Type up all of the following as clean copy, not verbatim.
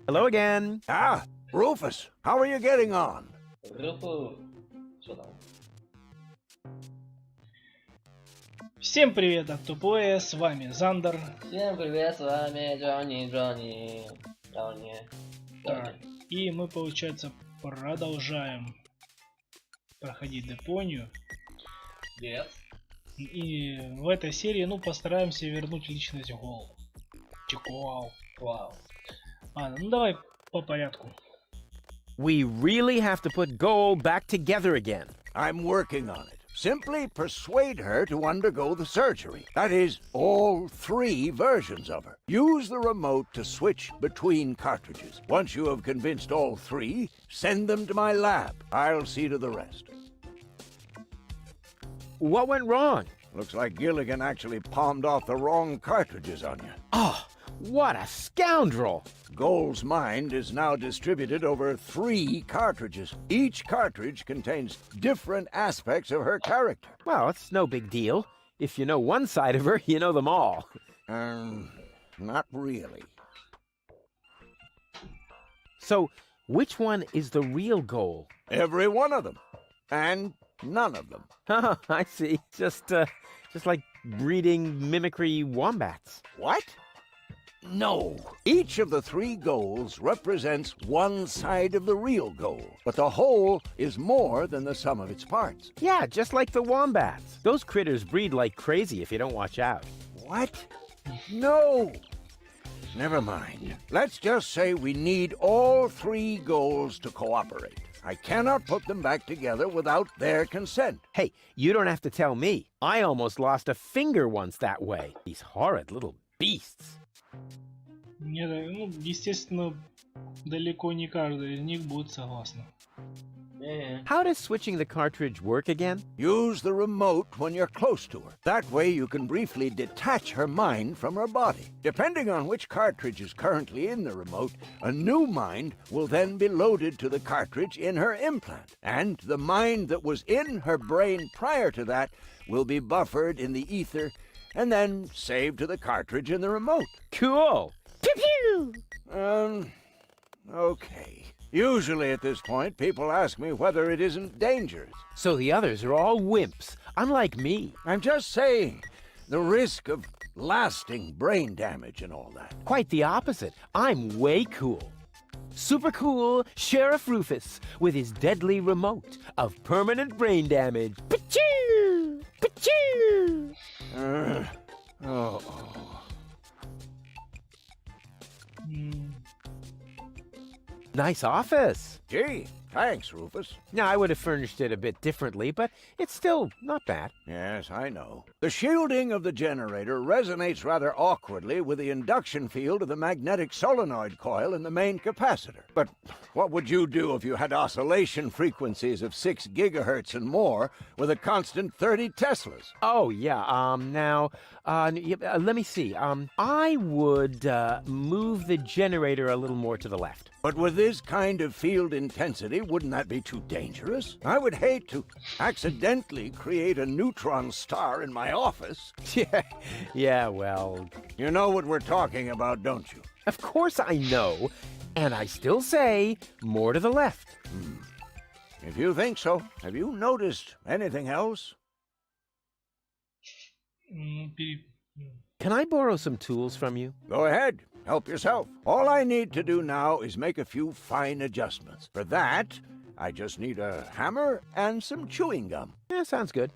Hello again. Ah, Rufus, how are you getting on? Руфу. Что там? Всем привет от Тупое, с вами Зандер. Всем привет, с вами Джонни. Так, и мы, получается, продолжаем проходить Депонию. Yes. И в этой серии, постараемся вернуть личность Гол. Чекуал. Вау. Ладно, давай по порядку. We really have to put Goal back together again. I'm working on it. Simply persuade her to undergo the surgery. That is, all 3 versions of her. Use the remote to switch between cartridges. Once you have convinced all 3, send them to my lab. I'll see to the rest. What went wrong? Looks like Gilligan actually palmed off the wrong cartridges on you. Oh, what a scoundrel! Goal's mind is now distributed over 3 cartridges. Each cartridge contains different aspects of her character. Well, it's no big deal. If you know one side of her, you know them all. Not really. So, which one is the real Goal? Every one of them. And none of them. Oh, I see. Just like breeding mimicry wombats. What? No. Each of the 3 goals represents one side of the real goal, but the whole is more than the sum of its parts. Yeah, just like the wombats. Those critters breed like crazy if you don't watch out. What? No. Never mind. Let's just say we need all 3 goals to cooperate. I cannot put them back together without their consent. Hey, you don't have to tell me. I almost lost a finger once that way. These horrid little beasts. Естественно, далеко не каждый из них будет согласна. How does switching the cartridge work again? Use the remote when you're close to her. That way you can briefly detach her mind from her body. Depending on which cartridge is currently in the remote, a new mind will then be loaded to the cartridge in her implant. And the mind that was in her brain prior to that will be buffered in the ether and then saved to the cartridge in the remote. Cool! Pew pew! Okay. Usually at this point, people ask me whether it isn't dangerous. So the others are all wimps, unlike me. I'm just saying, the risk of lasting brain damage and all that. Quite the opposite. I'm way cool. Super cool Sheriff Rufus with his deadly remote of permanent brain damage. Pachoo! Pachoo! Nice office. Gee, thanks, Rufus. Now, I would have furnished it a bit differently, but it's still not bad. Yes, I know. The shielding of the generator resonates rather awkwardly with the induction field of the magnetic solenoid coil in the main capacitor. But what would you do if you had oscillation frequencies of 6 gigahertz and more with a constant 30 Teslas? Oh, yeah, let me see. I would move the generator a little more to the left. But with this kind of field intensity, wouldn't that be too dangerous? I would hate to accidentally create a neutron star in my office. Yeah, well... You know what we're talking about, don't you? Of course I know, and I still say more to the left. If you think so, have you noticed anything else? Can I borrow some tools from you? Go ahead. Help yourself. All I need to do now is make a few fine adjustments. For that, I just need a hammer and some chewing gum. Yeah, sounds good.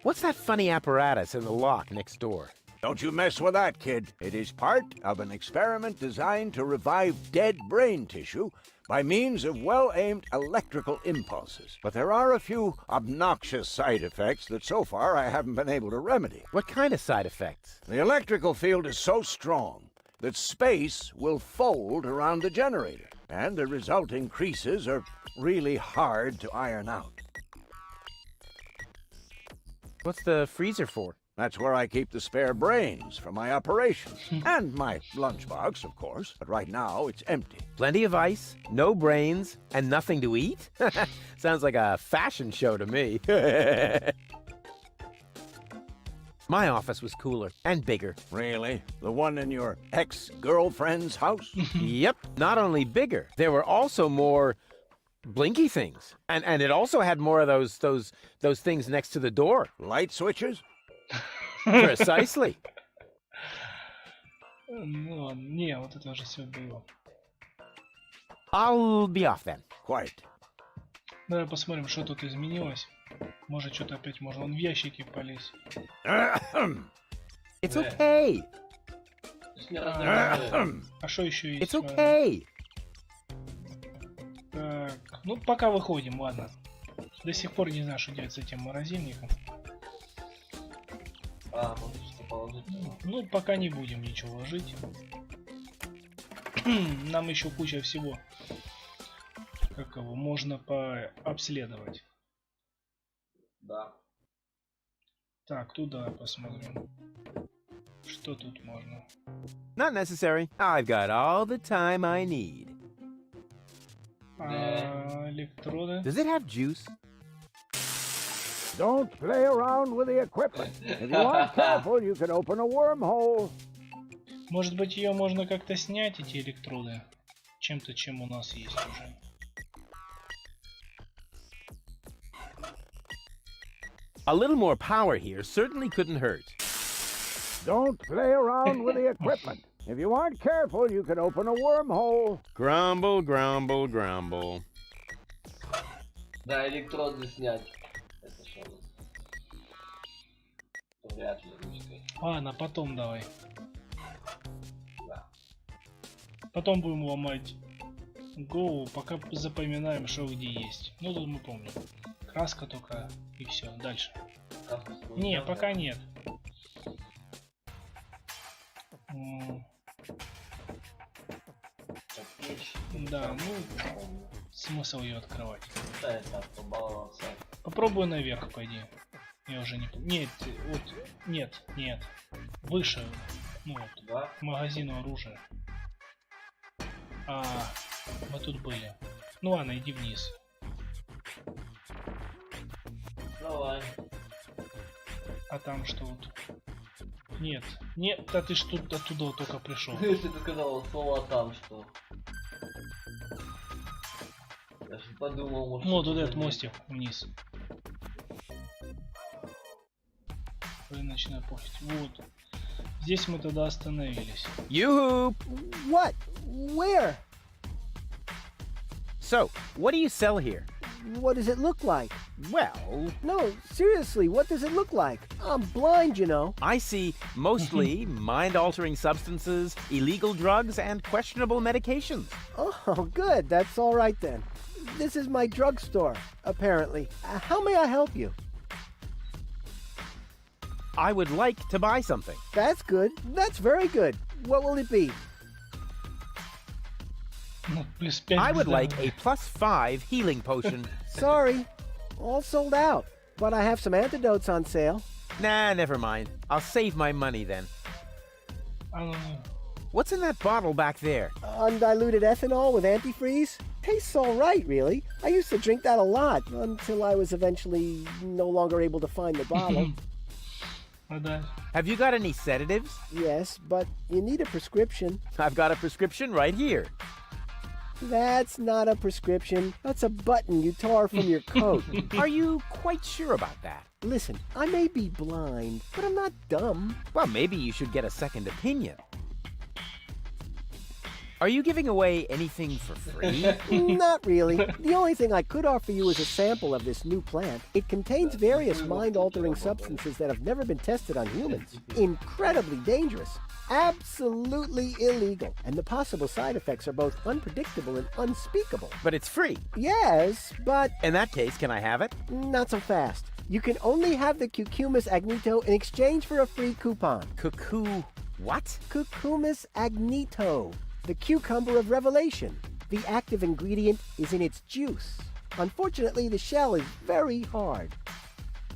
What's that funny apparatus in the lock next door? Don't you mess with that, kid. It is part of an experiment designed to revive dead brain tissue by means of well-aimed electrical impulses. But there are a few obnoxious side effects that so far I haven't been able to remedy. What kind of side effects? The electrical field is so strong that space will fold around the generator, and the resulting creases are really hard to iron out. What's the freezer for? That's where I keep the spare brains for my operations. And my lunchbox, of course. But right now, it's empty. Plenty of ice, no brains, and nothing to eat? Sounds like a fashion show to me. My office was cooler and bigger. Really? The one in your ex-girlfriend's house? Yep, not only bigger, there were also more blinky things. And it also had more of those things next to the door. Light switches? Precisely. Ну ладно, не, вот это уже все было. I'll be off then. Quite. Давай посмотрим, что тут изменилось. Может, что-то опять можно. Вон в ящики полезть. It's okay. А что еще есть? It's okay. Так, ну пока выходим, ладно. До сих пор не знаю, что делать с этим морозильником. А, может что положить? Ну, пока не будем ничего ложить. Нам еще куча всего. Как его можно пообследовать. Да. Так, туда посмотрим. Что тут можно? Not necessary. I've got all the time I need. Электроды. Does it have juice? Don't play around with the equipment. If you aren't careful, you can open a wormhole. Может быть, ее можно как-то снять, эти электроды? Чем-то, чем у нас есть уже. A little more power here certainly couldn't hurt. Don't play around with the equipment. If you aren't careful, you can open a wormhole. Grumble, grumble, grumble. Да, электроды снять. Это что? Вряд ли ручкой. Ладно, потом давай. Да. Потом будем ломать голову, пока запоминаем, что где есть. Ну, тут мы помним. Краска только, и все. Дальше. Не, пока нет. Да, ну, смысл ее открывать. Да, это побаловался. Попробую наверх, пойди. Я уже не... Нет, вот... Нет, нет. Выше. Ну вот. Да? К магазину оружия. А, мы тут были. Ну ладно, иди вниз. Давай. А там что вот? Нет. Нет, да ты ж тут оттуда вот только пришел. Если ты сказал слово там что. Я же подумал, может... Вот вот этот мостик вниз. Рыночная площадь. Вот. Здесь мы тогда остановились. Yoo-hoo! What? Where? So, what do you sell here? What does it look like? Well, No, seriously, what does it look like? I'm blind, you know. I see mostly mind-altering substances, illegal drugs, and questionable medications. Oh, good. That's all right then. This is my drugstore, apparently. How may I help you? I would like to buy something. That's good. That's very good. What will it be? Ну, плюс 5 I would like здоровья. a +5 healing potion. Sorry, all sold out. But I have some antidotes on sale. Nah, never mind. I'll save my money then. А, ну, What's in that bottle back there? Undiluted ethanol with antifreeze? Tastes all right, really. I used to drink that a lot until I was eventually no longer able to find the bottle. а да. Have you got any sedatives? Yes, but you need a prescription. I've got a prescription right here. That's not a prescription. That's a button you tore from your coat. Are you quite sure about that? Listen, I may be blind, but I'm not dumb. Well, maybe you should get a second opinion. Are you giving away anything for free? Not really. The only thing I could offer you is a sample of this new plant. It contains various mind-altering substances that have never been tested on humans. Incredibly dangerous. Absolutely illegal. And the possible side effects are both unpredictable and unspeakable. But it's free. Yes, but In that case, can I have it? not so fast. You can only have the Cucumis agnito in exchange for a free coupon. Cuckoo. What? Cucumis agnito, the cucumber of revelation. The active ingredient is in its juice. Unfortunately, the shell is very hard.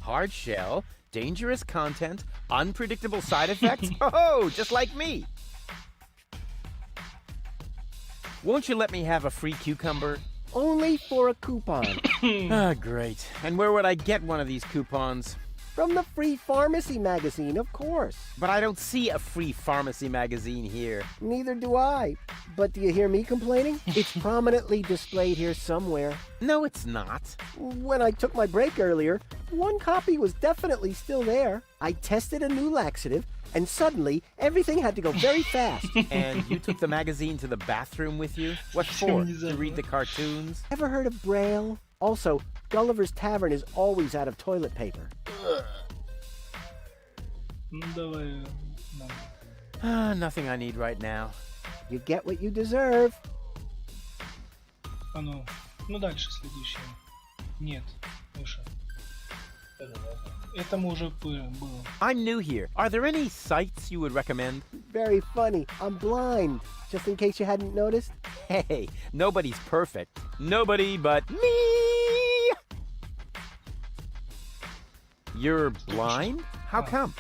Hard shell, dangerous content, unpredictable side effects? Oh, just like me. Won't you let me have a free cucumber? Only for a coupon. Ah, great. And where would I get one of these coupons? From the Free Pharmacy magazine, of course. But I don't see a free pharmacy magazine here. Neither do I. But do you hear me complaining? It's prominently displayed here somewhere. No, it's not. When I took my break earlier, one copy was definitely still there. I tested a new laxative, and suddenly everything had to go very fast. And you took the magazine to the bathroom with you? What for? To read the cartoons? Ever heard of Braille? Also, Gulliver's Tavern is always out of toilet paper. Ну давай. Nothing I need right now. You get what you deserve. А ну. Ну дальше следующее. Нет. Выше. Это мы уже было. I'm new here. Are there any sites you would recommend? Very funny. I'm blind. Just in case you hadn't noticed. Hey, nobody's perfect. Nobody but me! You're blind? How come?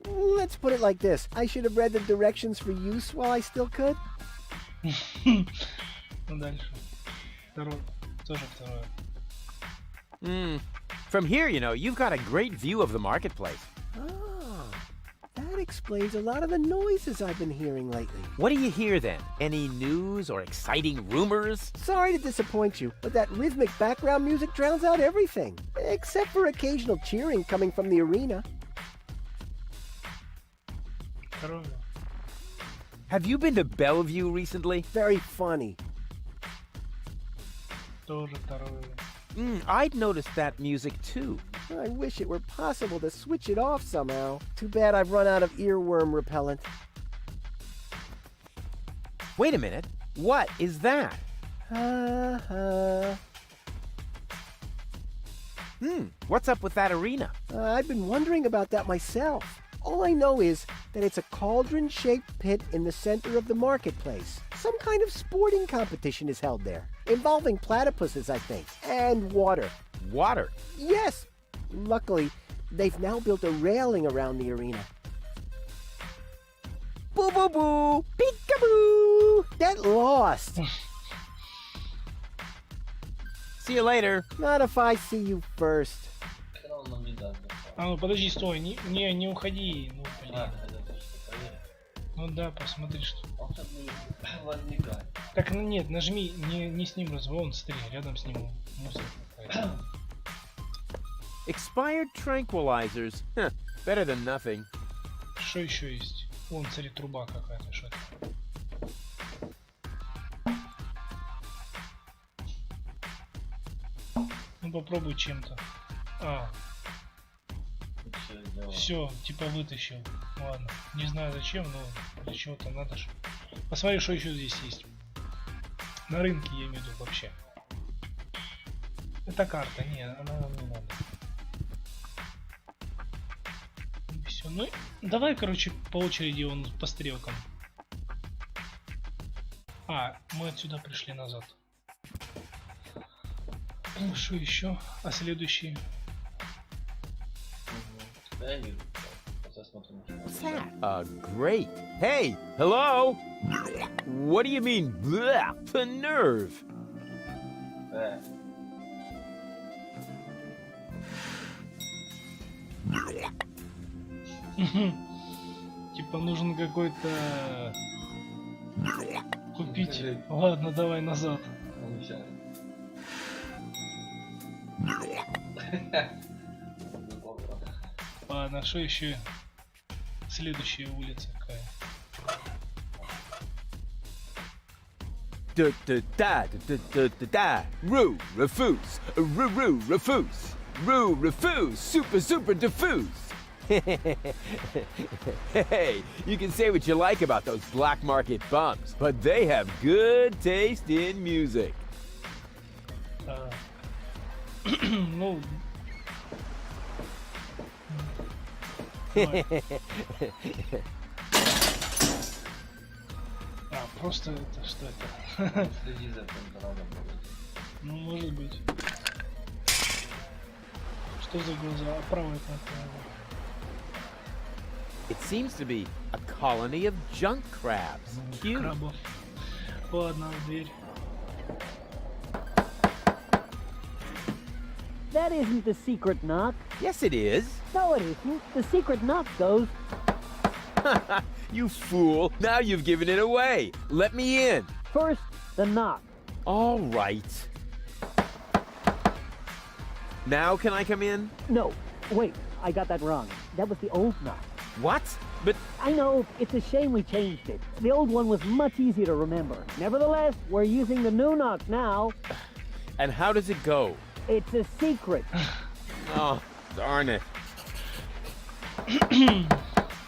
Let's put it like this. I should have read the directions for use while I still could. Ну дальше. Второе. Тоже второе. From here, you know, you've got a great view of the marketplace. Ah, that explains a lot of the noises I've been hearing lately. What do you hear then? Any news or exciting rumors? Sorry to disappoint you, but that rhythmic background music drowns out everything. Except for occasional cheering coming from the arena. Второе. Have you been to Bellevue recently? Very funny. Тоже второе. I'd noticed that music too. I wish it were possible to switch it off somehow. Too bad I've run out of earworm repellent. Wait a minute. What is that? What's up with that arena? I've been wondering about that myself. All I know is that it's a cauldron-shaped pit in the center of the marketplace. Some kind of sporting competition is held there, involving platypuses, I think, and water. Water. Yes! Luckily, they've now built a railing around the arena. Boo boo boo! Peekaboo! Get lost! See you later. Not if I see you first. Хрен нам не даст. А ну подожди, стой, не уходи. Ну, блин. А, это что, проверь. Ну да, посмотри, что. Он сейчас будет возникать. Так, ну нет, нажми, не с ним разговор, вон, смотри, рядом с ним музыка какая-то. Expired tranquilizers. Huh, better than nothing. Что еще есть? Вон, смотри, труба какая-то, что это? Ну попробуй чем-то. Все, типа вытащил. Ладно, не знаю зачем, но для чего-то надо же. Посмотри, что еще здесь есть. На рынке я имею в виду вообще. Это карта, не, она нам не надо. Все, ну давай, короче, по очереди он по стрелкам. Мы отсюда пришли назад. Ну что еще? А следующий? Я вижу. Посмотрим. What's that? Great. Hey, hello? What do you mean, bleh? The nerve. Типа нужен какой-то... Купить. Ладно, давай назад. Ладно, что еще? Следующая улица какая? Roo, refuse. Roo, refuse. Roo, refuse. Super diffuse. Hey, you can say what you like about those black market bums, but they have good taste in music. Ну... Просто это, что это? Следи за контролем. Ну, может быть. Что за глаза? Правая контроль. It seems to be a colony of junk crabs. Cute. Крабов. Ладно, в дверь. That isn't the secret knock. Yes, it is. No, it isn't. The secret knock goes... You fool. Now you've given it away. Let me in. First, the knock. All right. Now can I come in? No, wait, I got that wrong. That was the old knock. What? But I know, it's a shame we changed it. The old one was much easier to remember. Nevertheless, we're using the new knock now. and how does it go? It's a secret. Oh, darn it.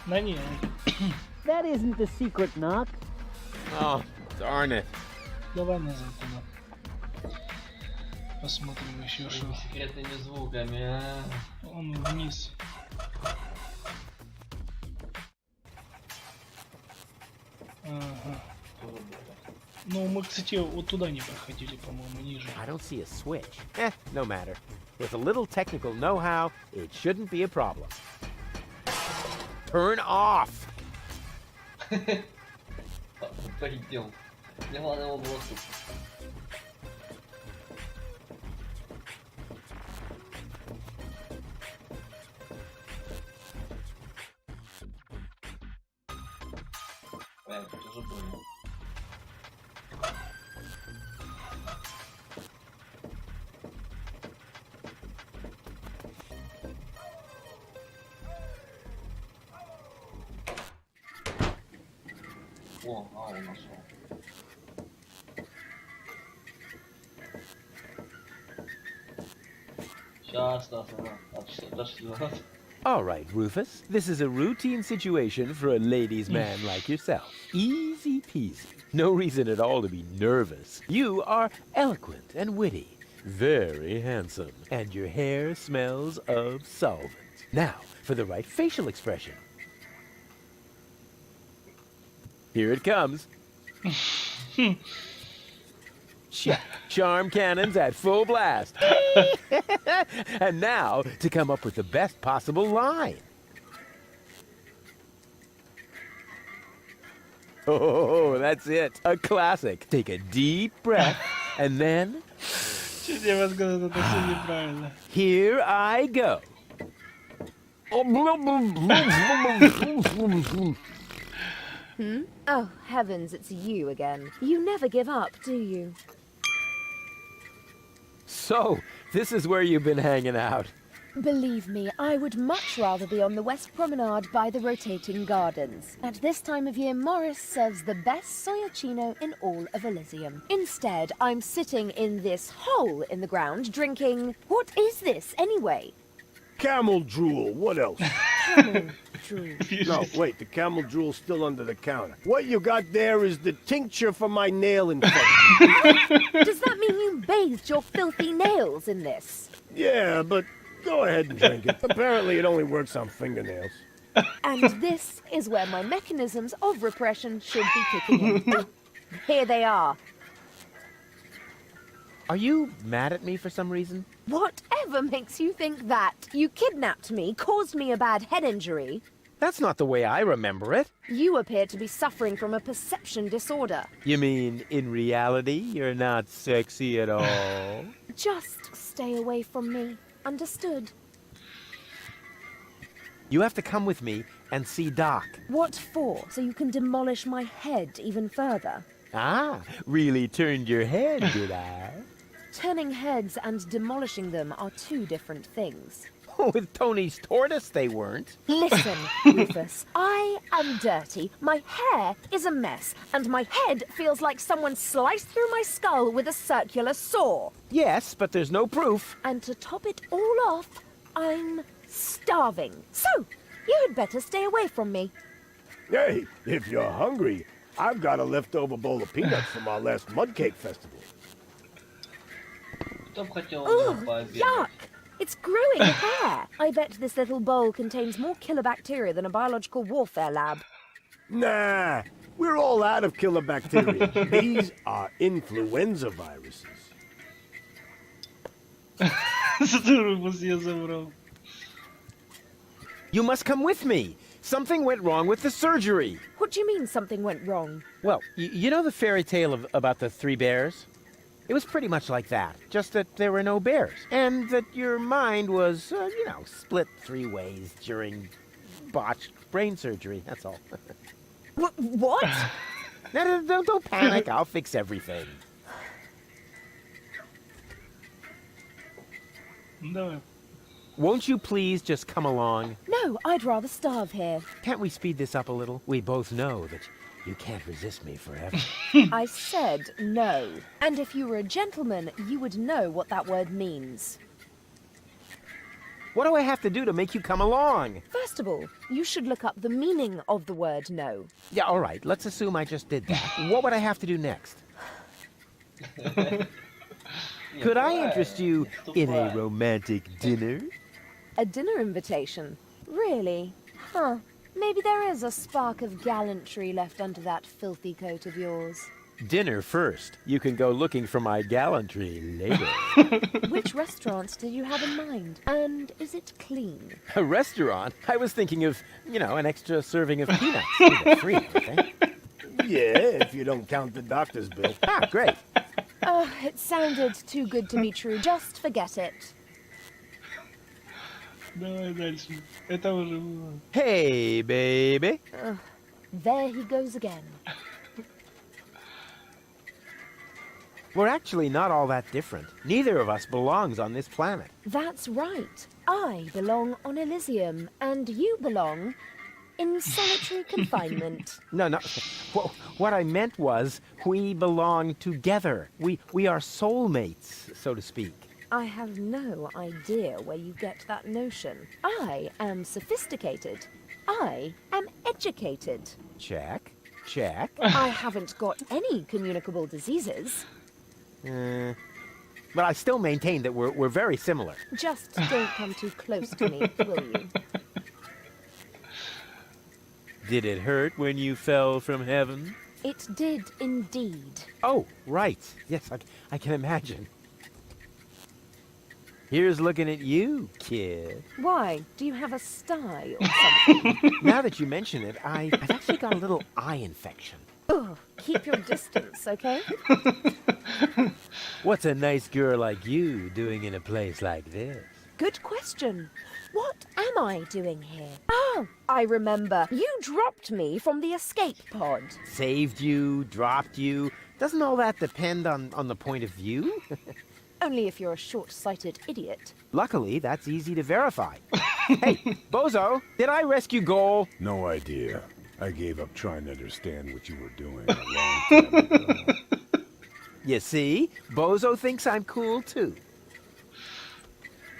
Да не. That isn't the secret knock. Oh, darn it. Давай назад туда. Посмотрим еще что. Секретными звуками, а. Он вниз. Ага. Ну, мы, кстати, вот туда не проходили, по-моему, ниже. I don't see a switch. No matter. With a little technical know-how, it shouldn't be a problem. Turn off! Пойдем. Мне главное его было слушать. Понятно, тут уже были. О, он нашел. Сейчас, отошли назад. All right, Rufus. This is a routine situation for a ladies' man like yourself. Easy peasy. No reason at all to be nervous. You are eloquent and witty. Very handsome. And your hair smells of solvent. Now, for the right facial expression. Here it comes. Charm cannons at full blast. And now to come up with the best possible line. Oh, that's it. A classic. Take a deep breath and then Чуть я вас говорю, это все неправильно. here I go. Oh, heavens, it's you again. You never give up, do you? So, this is where you've been hanging out. Believe me, I would much rather be on the West Promenade by the rotating gardens. At this time of year, Morris serves the best soyacino in all of Elysium. Instead, I'm sitting in this hole in the ground drinking... What is this, anyway? Camel drool, what else? Camel drool. No, wait, the camel drool's still under the counter. What you got there is the tincture for my nail infection. Does that mean you bathed your filthy nails in this? Yeah, but go ahead and drink it. Apparently it only works on fingernails. And this is where my mechanisms of repression should be kicking in. Here they are. Are you mad at me for some reason? Whatever makes you think that? You kidnapped me, caused me a bad head injury. That's not the way I remember it. You appear to be suffering from a perception disorder. You mean, in reality, you're not sexy at all? Just stay away from me. Understood? You have to come with me and see Doc. What for? So you can demolish my head even further? Ah, really turned your head, did I? Turning heads and demolishing them are two different things. With Tony's tortoise, they weren't. Listen, Rufus, I am dirty, my hair is a mess, and my head feels like someone sliced through my skull with a circular saw. Yes, but there's no proof. And to top it all off, I'm starving. So, you had better stay away from me. Hey, if you're hungry, I've got a leftover bowl of peanuts from our last mud cake festival. Кто бы хотел Ugh, пообедать? yuck! It's growing hair. I bet this little bowl contains more killer bacteria than a biological warfare lab. Nah, we're all out of killer bacteria. These are influenza viruses. Рufus я забрал. You must come with me. Something went wrong with the surgery. What do you mean something went wrong? Well, you know the fairy tale about the three bears? It was pretty much like that, just that there were no bears, and that your mind was, split 3 ways during botched brain surgery, that's all. What? No, don't panic, I'll fix everything. Давай. Won't you please just come along? No, I'd rather starve here. Can't we speed this up a little? We both know that you can't resist me forever. I said no. And if you were a gentleman, you would know what that word means. What do I have to do to make you come along? First of all, you should look up the meaning of the word no. Yeah, all right, let's assume I just did that. What would I have to do next? Could I interest you in a romantic dinner? A dinner invitation? Really? Huh. Maybe there is a spark of gallantry left under that filthy coat of yours. Dinner first. You can go looking for my gallantry later. Which restaurant did you have in mind? And is it clean? A restaurant? I was thinking of, an extra serving of peanuts. They're free, aren't they? Yeah, if you don't count the doctor's bill. Ah, great. Oh, it sounded too good to be true. Just forget it. Давай дальше. Это уже было. Hey, baby. There he goes again. We're actually not all that different. Neither of us belongs on this planet. That's right. I belong on Elysium, and you belong in solitary confinement. No. What I meant was we belong together. We are soulmates, so to speak. I have no idea where you get that notion. I am sophisticated. I am educated. Check. I haven't got any communicable diseases. But I still maintain that we're very similar. Just don't come too close to me, will you? Did it hurt when you fell from heaven? It did indeed. Oh, right. Yes, I can imagine. Here's looking at you, kid. Why? Do you have a sty or something? Now that you mention it, I've actually got a little eye infection. Ugh, keep your distance, okay? What's a nice girl like you doing in a place like this? Good question. What am I doing here? Oh, I remember. You dropped me from the escape pod. Saved you, dropped you. Doesn't all that depend on the point of view? Only if you're a short-sighted idiot. Luckily, that's easy to verify. Hey, Bozo, did I rescue Goal? No idea. I gave up trying to understand what you were doing a long time ago. You see? Bozo thinks I'm cool, too.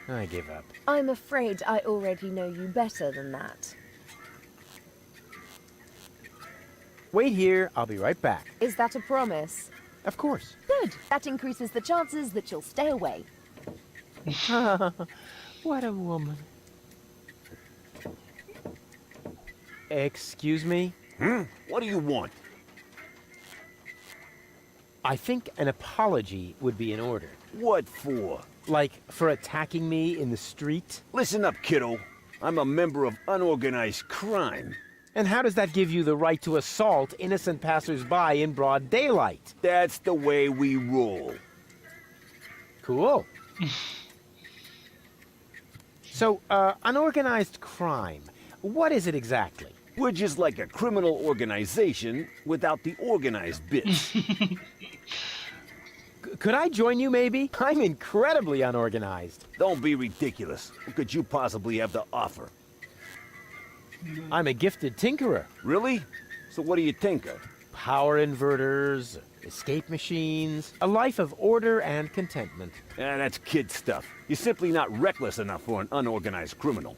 I give up. I'm afraid I already know you better than that. Wait here, I'll be right back. Is that a promise? Of course. Good. That increases the chances that you'll stay away. What a woman. Excuse me? What do you want? I think an apology would be in order. What for? Like, for attacking me in the street? Listen up, kiddo. I'm a member of unorganized crime. And how does that give you the right to assault innocent passers-by in broad daylight? That's the way we roll. Cool. So, unorganized crime. What is it exactly? We're just like a criminal organization without the organized bits. Could I join you, maybe? I'm incredibly unorganized. Don't be ridiculous. What could you possibly have to offer? I'm a gifted tinkerer. Really? So what do you tinker? Power inverters, escape machines, a life of order and contentment. That's kid stuff. You're simply not reckless enough for an unorganized criminal.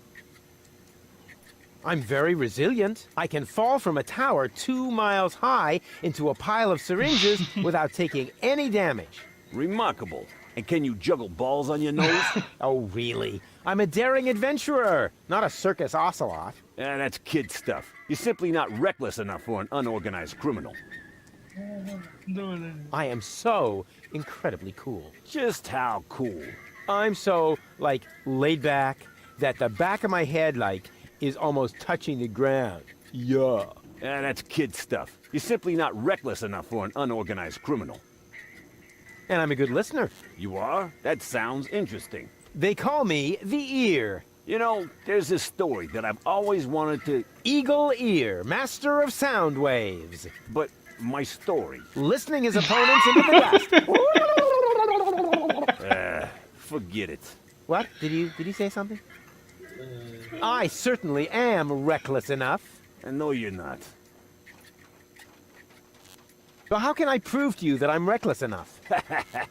I'm very resilient. I can fall from a tower 2 miles high into a pile of syringes without taking any damage. Remarkable. And can you juggle balls on your nose? Oh, really? I'm a daring adventurer, not a circus ocelot. That's kid stuff. You're simply not reckless enough for an unorganized criminal. I am so incredibly cool. Just how cool? I'm so, laid back that the back of my head, is almost touching the ground. Yeah. That's kid stuff. You're simply not reckless enough for an unorganized criminal. And I'm a good listener. You are? That sounds interesting. They call me the Ear. You know, there's this story that I've always wanted to... Eagle Ear, master of sound waves. But my story... Listening his opponents into the dust. Forget it. What? Did he say something? I certainly am reckless enough. And no, you're not. So how can I prove to you that I'm reckless enough?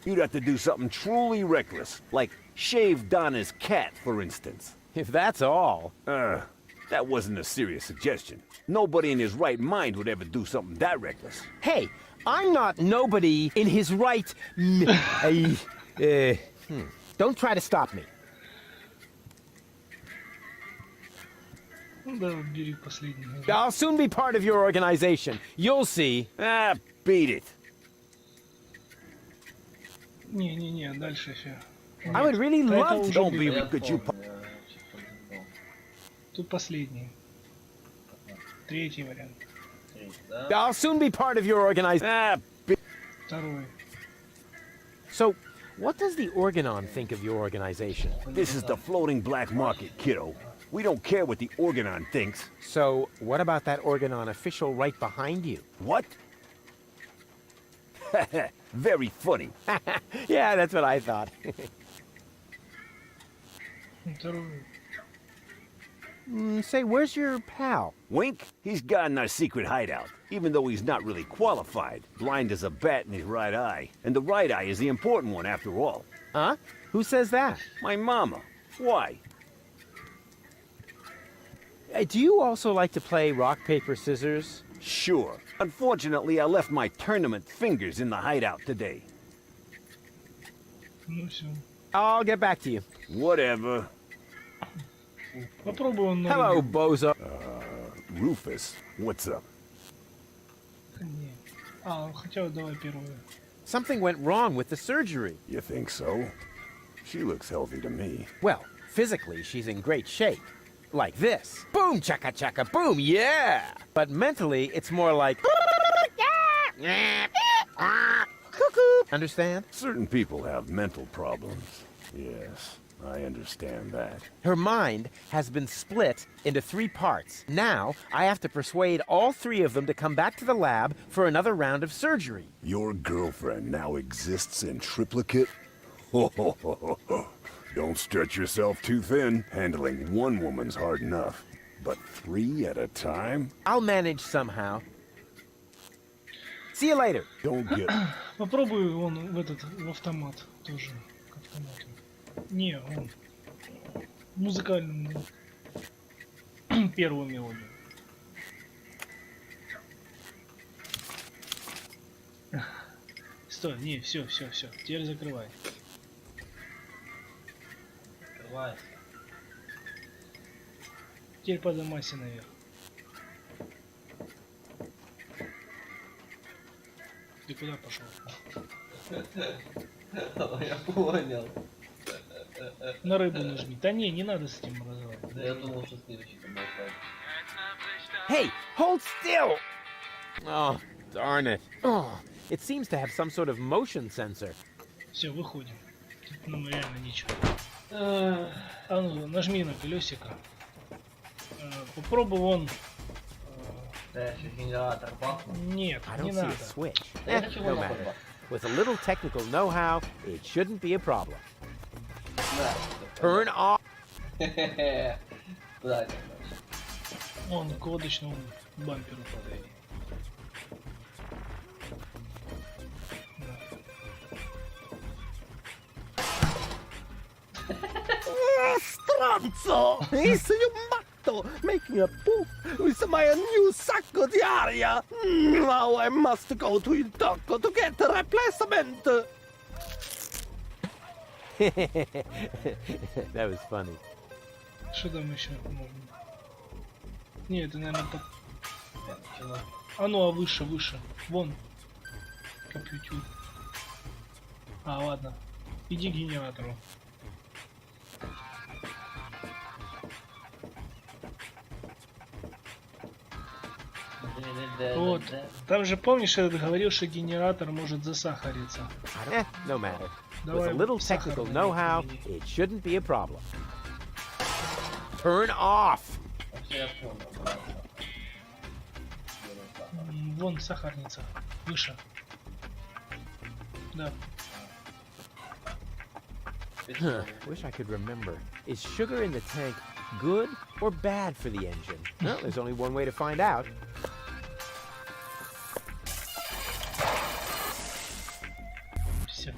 You'd have to do something truly reckless, like shave Donna's cat, for instance. If that's all. That wasn't a serious suggestion. Nobody in his right mind would ever do something that reckless. Hey, I'm not nobody in his right... Don't try to stop me. Да, бери последний. I'll soon be part of your organization. You'll see. Beat it. Не, дальше все. I would really love to. Don't be good, you... Тут последний. Третий вариант. I'll soon be part of your organization. Второй. So, what does the Organon think of your organization? This is the floating black market, kiddo. We don't care what the Organon thinks. So, what about that Organon official right behind you? What? Very funny. Yeah, that's what I thought. Второй. Say, where's your pal? Wink? He's got in our secret hideout, even though he's not really qualified. Blind as a bat in his right eye. And the right eye is the important one after all. Huh? Who says that? My mama. Why? Do you also like to play rock, paper, scissors? Sure. Unfortunately, I left my tournament fingers in the hideout today. Ну все. I'll get back to you. Whatever. Попробуем на Hello, рыбу. bozo. Rufus, what's up? Не. Хотя давай первую. Something went wrong with the surgery. You think so? She looks healthy to me. Well, physically, she's in great shape. Like this. Boom, chaka chaka, boom, yeah! But mentally, it's more like... Understand? Certain people have mental problems. Yes, I understand that. Her mind has been split into 3 parts. Now, I have to persuade all 3 of them to come back to the lab for another round of surgery. Your girlfriend now exists in triplicate? Don't stretch yourself too thin. Handling one woman's hard enough. But 3 at a time? I'll manage somehow. See you later. Don't get... Попробуй вон в автомат тоже. К автомату. Не, он. Музыкальную. Первую мелодию. Стой, не, все. Теперь закрывай. Открывайся. Теперь поднимайся наверх. Ты куда пошел? Я понял. На рыбу нажми. Да не надо с этим разговаривать. Да я думал, что следующий там болтает. Hey, hold still! Oh, darn it. Oh, it seems to have some sort of motion sensor. Все, выходим. Тут нам реально нечего. Ну, нажми на колесико. Попробуй вон. Генератор пахнет. Нет, I не don't see надо. a switch. Я хочу No его matter. нахуй. With a little technical know-how, it shouldn't be a problem. Да. Turn off. Куда это? Вон к лодочному бамперу подойди. Stronzo! Is you matto making a poof with my new sacco di aria? Now I must go to Il Tocco to get a replacement. That was funny. Что там еще можно? Не, это, наверное, под... Почему? А выше. Вон. Компьютер. Ладно. Иди к генератору. Вот. Там же, помнишь, я говорил, что генератор может засахариться. No matter. With Давай a little сахар technical налей know-how, мне. it shouldn't be a problem. Turn off! Вон сахарница. Выше. Да. Wish I could remember. Is sugar in the tank good or bad for the engine? Well, there's only one way to find out. Все.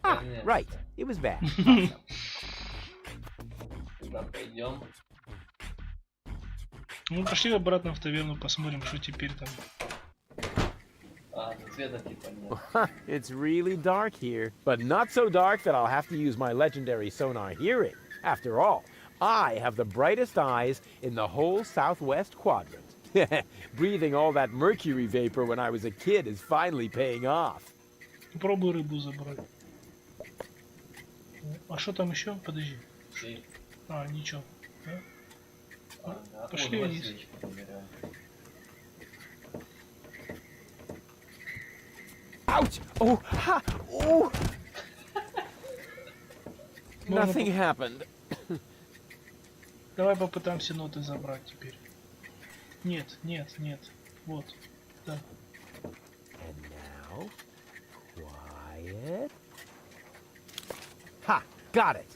Ah, right. It was bad. Куда пойдем? Ну, пошли обратно в таверну, посмотрим, что теперь там. А, света типа нет. It's really dark here, but not so dark that I'll have to use my legendary sonar hearing. After all, I have the brightest eyes in the whole southwest quadrant. Breathing all that mercury vapor when I was a kid is finally paying off. Попробуй рыбу забрать. А что там еще? Подожди. И- А, ничего. Да? да. Пошли О, вниз. свечку поберем. Ouch! Oh, ha! Oh! Можно Nothing happened. Давай попытаемся ноты забрать теперь. Нет, нет, нет. Вот. Да. And now, quiet. Ha! Got it.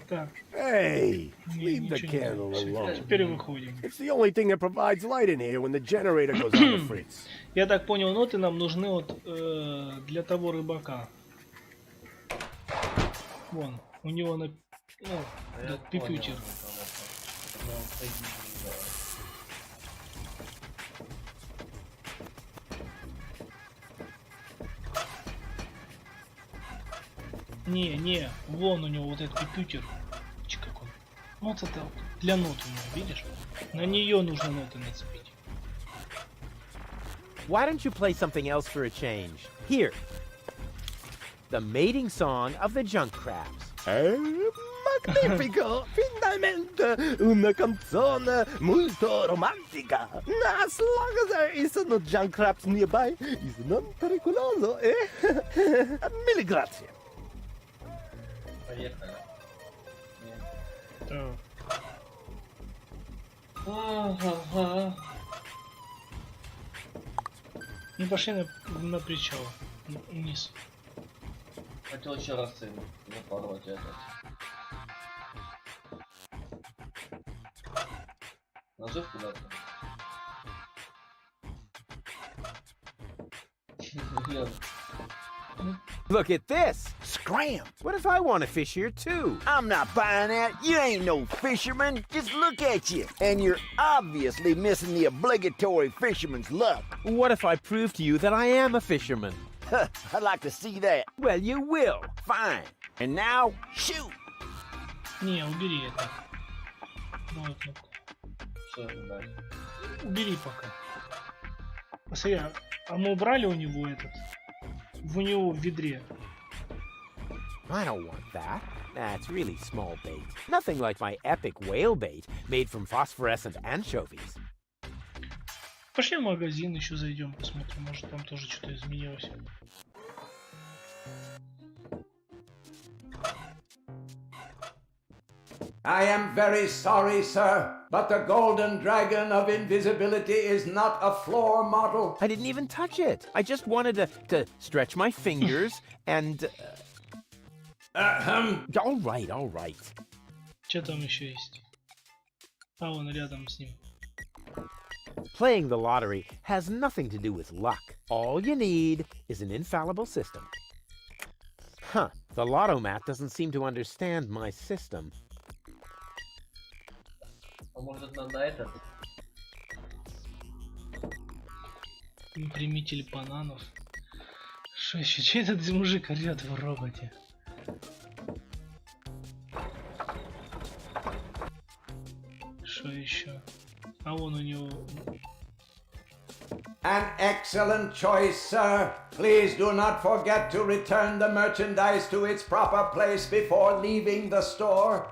Так. Hey, Не, leave the ничего не candle надо. alone. Теперь выходим. It's the only thing that provides light in here when the generator goes on the fritz. Я так понял, ноты нам нужны вот для того рыбака. Вон, у него на... Ну, А я этот понял, пипютер. кого-то. Ну, соединить, Не, вон у него вот этот пипютер. Какой. Вот это вот для нот у него, видишь? На нее нужно ноты нацепить. Why don't you play something else for a change? Here. The mating song of the junk crabs. Magnifico! Finalmente una canzone molto romantica. As long as there is no junk crabs nearby, is non pericoloso, eh? Mille grazie. Поехали. Нет. Так. Ага. Ну пошли на причал. Вниз. Хотел еще раз запороть этот. Нажив куда-то. Блин. Look at this. Scram! What if I want to fish here too? I'm not buying that. You ain't no fisherman. Just look at you. And you're obviously missing the obligatory fisherman's luck. What if I prove to you that I am a fisherman? I'd like to see that. Well, you will. Fine. And now, shoot! Не, убери это. Новую кнопку. Что это дальше? Убери пока. Посмотри, а мы убрали у него этот? У него в ведре. I don't want that. That's really small bait. Nothing like my epic whale bait made from phosphorescent anchovies. Пошли в магазин, еще зайдем, посмотрим, может там тоже что-то изменилось. I am very sorry, sir, but the golden dragon of invisibility is not a floor model. I didn't even touch it. I just wanted to stretch my fingers and... All right, all right. Что там еще есть? А, вон рядом с ним. Playing the lottery has nothing to do with luck. All you need is an infallible system. Huh, the Lottomat doesn't seem to understand my system. А может надо этот? Примитель бананов. Что еще? Че этот мужик орёт в роботе? Что еще? А вон у него... An excellent choice, sir. Please do not forget to return the merchandise to its proper place before leaving the store.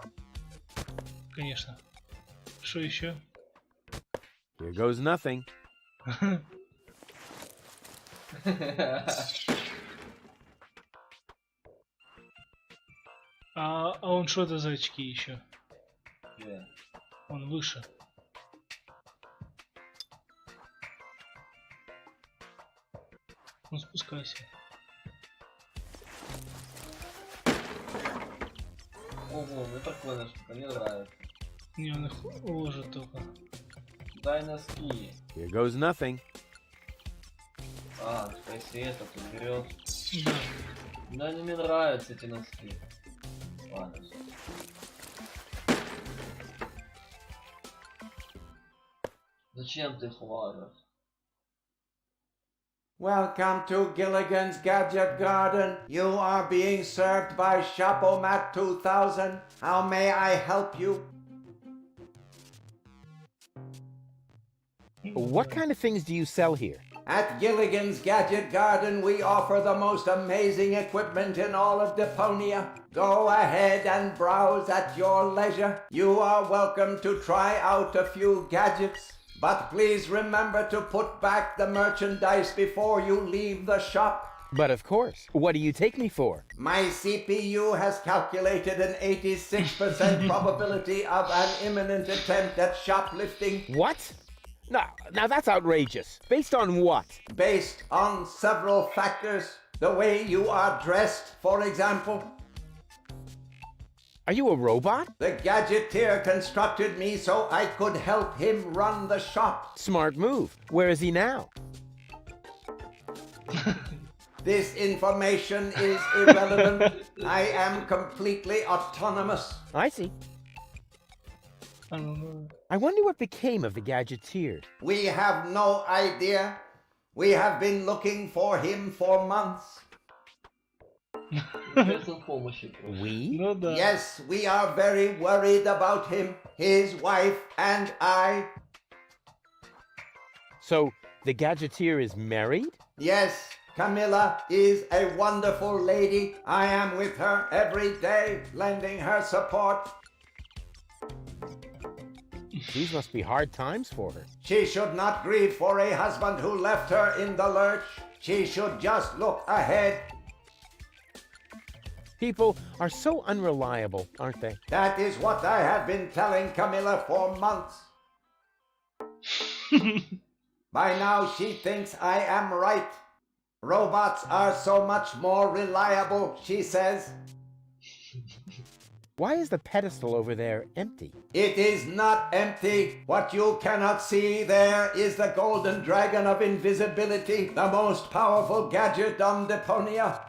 Конечно. Что еще? Here goes nothing. А он что это за очки еще? Где? Он выше. Ну спускайся. Ого, мне прикольная штука, мне нравится. Не, он их уложит только. Дай носки. Here goes nothing. А, если это тут берет. Да. Да, они мне нравятся эти носки. Ладно. Зачем ты их ложишь? Welcome to Gilligan's Gadget Garden. You are being served by Shapomat 2000. How may I help you? What kind of things do you sell here? At Gilligan's Gadget Garden, we offer the most amazing equipment in all of Deponia. Go ahead and browse at your leisure. You are welcome to try out a few gadgets. But please remember to put back the merchandise before you leave the shop. But of course. What do you take me for? My CPU has calculated an 86% probability of an imminent attempt at shoplifting. What? Now that's outrageous. Based on what? Based on several factors. The way you are dressed, for example. Are you a robot? The gadgeteer constructed me so I could help him run the shop. Smart move. Where is he now? This information is irrelevant. I am completely autonomous. I see. I don't know. I wonder what became of the gadgeteer. We have no idea. We have been looking for him for months. Без помощи. We? Ну да. Yes, we are very worried about him, his wife, and I. So the gadgeteer is married? Yes, Camilla is a wonderful lady. I am with her every day, lending her support. These must be hard times for her. She should not grieve for a husband who left her in the lurch. She should just look ahead. People are so unreliable, aren't they? That is what I have been telling Camilla for months. By now she thinks I am right. Robots are so much more reliable, she says. Why is the pedestal over there empty? It is not empty. What you cannot see there is the golden dragon of invisibility, the most powerful gadget on Deponia.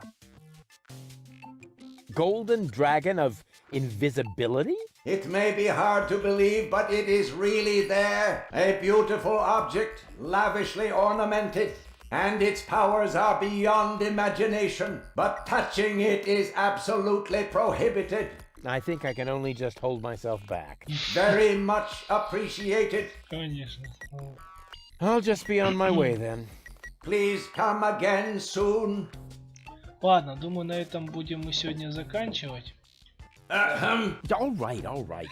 Golden dragon of invisibility? It may be hard to believe, but it is really there. A beautiful object, lavishly ornamented. And its powers are beyond imagination. But touching it is absolutely prohibited. I think I can only just hold myself back. Very much appreciated. Конечно. I'll just be on my way then. Please come again soon. Ладно, думаю, на этом будем мы сегодня заканчивать. All right.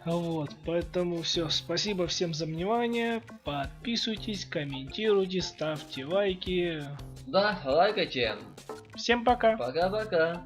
Вот, поэтому все. Спасибо всем за внимание. Подписывайтесь, комментируйте, ставьте лайки. Да, лайкайте. Всем пока. Пока-пока.